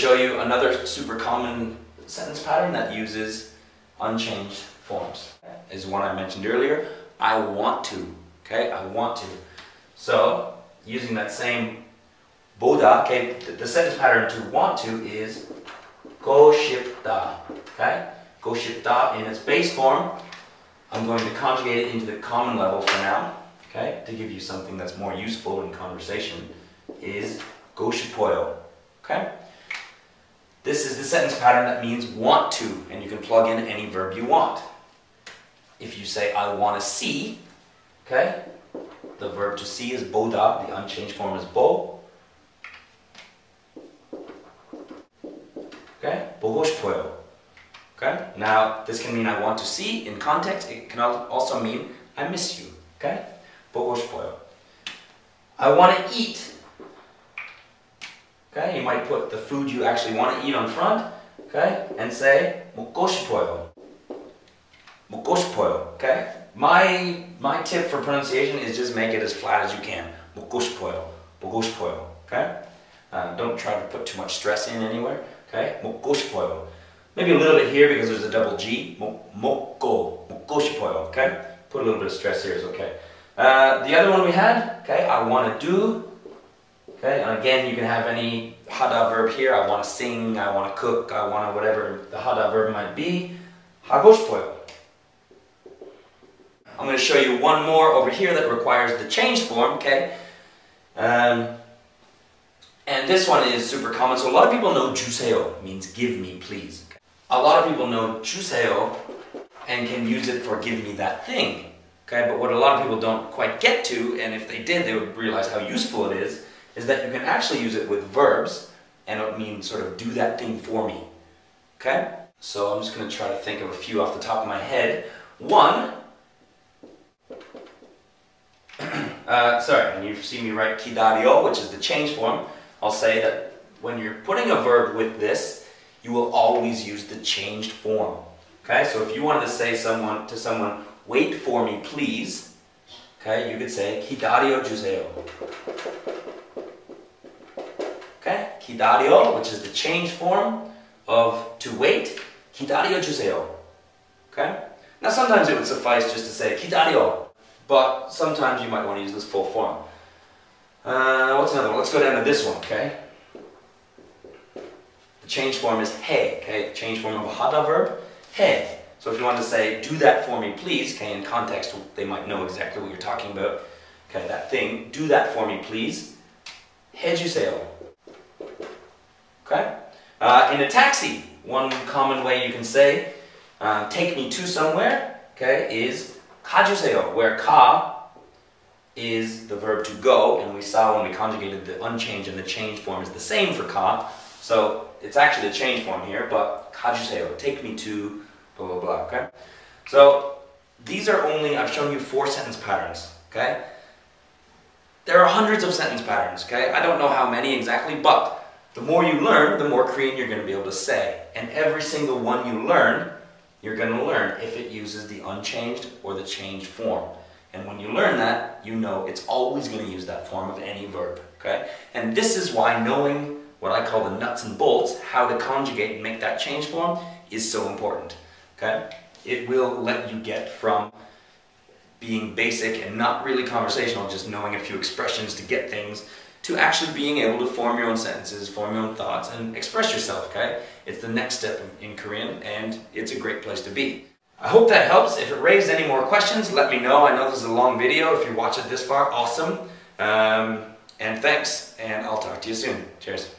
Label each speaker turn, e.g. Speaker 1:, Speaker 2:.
Speaker 1: show you another super common sentence pattern that uses unchanged forms. Is one I mentioned earlier. I want to. Okay, I want to. So, using that same boda, okay, the sentence pattern to want to is go 싶다. Okay, go 싶다 in its base form. I'm going to conjugate it into the common level for now. Okay, to give you something that's more useful in conversation, is go 싶어요. Okay. This is the sentence pattern that means want to, and you can plug in any verb you want. If you say I want to see, okay, the verb to see is 보다, the unchanged form is 보. Okay, 보고 싶어요. Okay, now this can mean I want to see in context. It can also mean I miss you. Okay, 보고 싶어요. I want to eat. Okay, you might put the food you actually want to eat on front, okay, and say 먹고 싶어요. 먹고 싶어요. Okay, my tip for pronunciation is just make it as flat as you can. 먹고 싶어요. 먹고 싶어요. Okay, don't try to put too much stress in anywhere. Okay, 먹고 싶어요. Maybe a little bit here because there's a double G. 먹고 싶어요. Okay, put a little bit of stress here is okay. The other one we had, okay, I want to do. Okay, and again, you can have any 하다 verb here. I want to sing, I want to cook, I want to whatever the 하다 verb might be. 하고 싶어요. I'm going to show you one more over here that requires the changed form, okay? And this one is super common. So a lot of people know 주세요 means give me, please. A lot of people know 주세요 and can use it for give me that thing. Okay, but what a lot of people don't quite get to, and if they did, they would realize how useful it is that you can actually use it with verbs, and it means sort of do that thing for me. Okay? So I'm just going to try to think of a few off the top of my head. One, and you've seen me write 기다려, which is the change form. I'll say that when you're putting a verb with this, you will always use the changed form. Okay? So if you wanted to say to someone, wait for me, please, okay, you could say 기다려 주세요. Okay, 기다려, which is the change form of to wait, 기다려 주세요. Okay? Now sometimes it would suffice just to say 기다려, but sometimes you might want to use this full form. What's another one? Let's go down to this one, okay? The change form is 해, okay? The change form of a 하다 verb, 해. So if you want to say, do that for me, please, okay, in context, they might know exactly what you're talking about. Okay, that thing, do that for me, please. 해주세요. Okay? In a taxi, one common way you can say, take me to somewhere, okay, is 가주세요, where 가 is the verb to go, and we saw when we conjugated the unchanged and the changed form is the same for 가, so it's actually the change form here, but 가주세요, take me to blah blah blah, okay? So these are only, I've shown you 4 sentence patterns, okay? There are hundreds of sentence patterns, okay? I don't know how many exactly, but the more you learn, the more Korean you're going to be able to say. And every single one you learn, you're going to learn if it uses the unchanged or the changed form. And when you learn that, you know it's always going to use that form of any verb, okay? And this is why knowing what I call the nuts and bolts, how to conjugate and make that change form, is so important, okay? It will let you get from being basic and not really conversational, just knowing a few expressions to get things, to actually being able to form your own sentences, form your own thoughts, and express yourself, okay? It's the next step in Korean, and it's a great place to be. I hope that helps. If it raised any more questions, let me know. I know this is a long video. If you watch it this far, awesome. And thanks, and I'll talk to you soon. Cheers.